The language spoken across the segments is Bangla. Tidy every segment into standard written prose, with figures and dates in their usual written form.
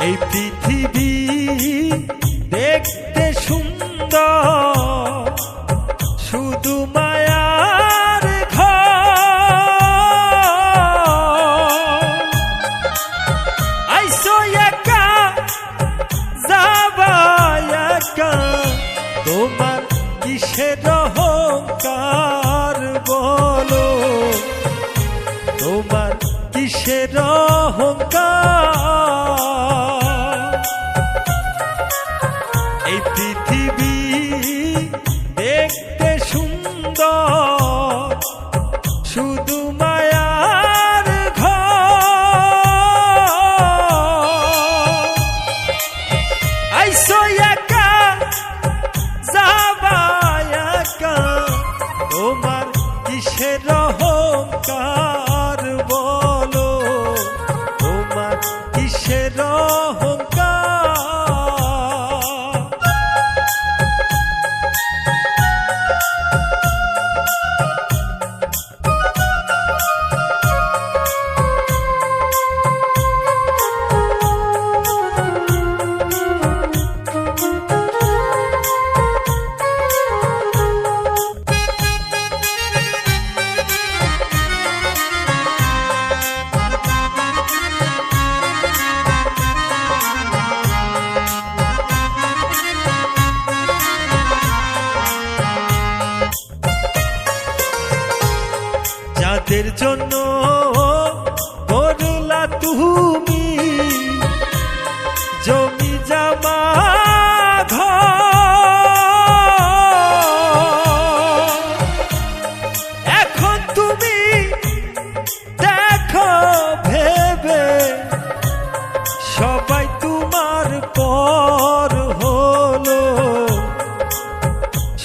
এই পৃথিবী দেখতে সুন্দর, শুধু মায়ার ঘর। আইসো একা যাবা একা, তোমার কিসের অহংকার বলো, তোমার কিসের অহংকার। এই পৃথিবী দেখতে সুন্দর, শুধু মায়ার ঘর। আইসো একা যাবা একা, তোমার কিসের অহংকার বলো, তোমার কিসের অহংকার। যাদের জন্য করলা তুমি জমি জমা ঘর, এখন তুমি দেখো ভেবে সবাই তোমার পর হলো,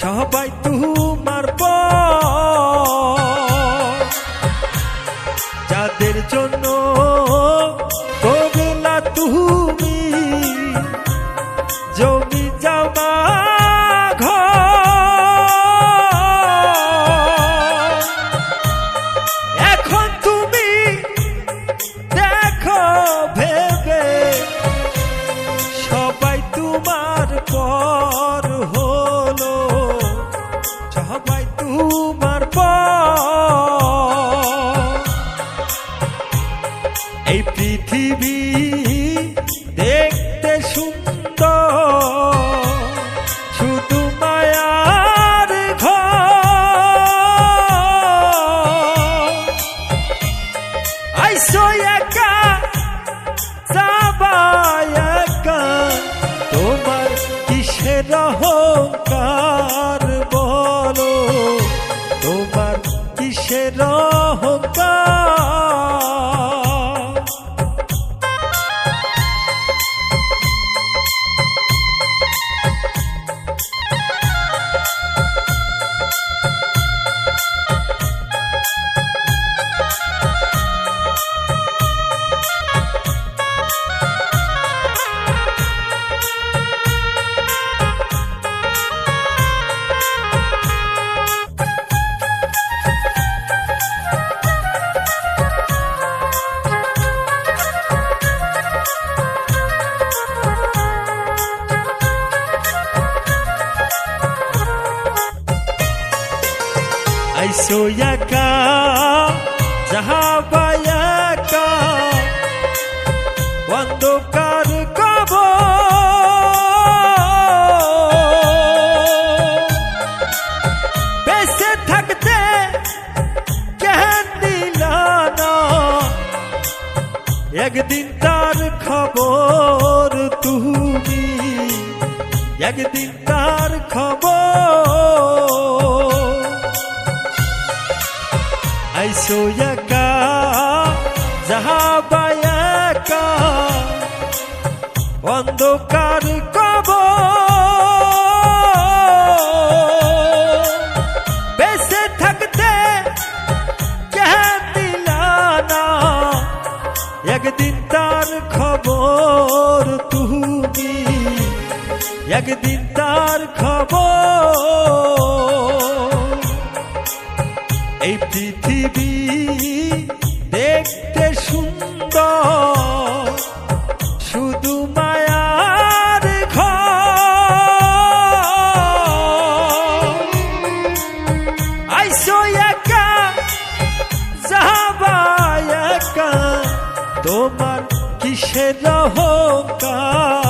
সবাই তোমার পর। যাদের জন্য করলা তুমি জমি জমা ঘর, এখন তুমি দেখো ভেবে সবাই তোমার পর হলো, সবাই তোমার পর। এই পৃথিবী দেখতে সুন্দর, শুধু মায়ার ঘর। আইসো একা যাবা একা, তোমার কিসের অহংকার বলো, তোমার কিসের অহংকার। আইসো একা যাবা একা, অন্ধকার কবর। বেঁচে থাকতে কেন দিলা না, একদিন তার খবর তুমি, একদিন তার খবর। আইসো একা যাবা একা, অন্ধকার কবর। বেঁচে থাকতে কেন দিলা না, একদিন তার খবর তুমি, একদিন তার খবর। এই পৃথিবী দেখতে সুন্দর, শুধু তোমার কিসের অহংকার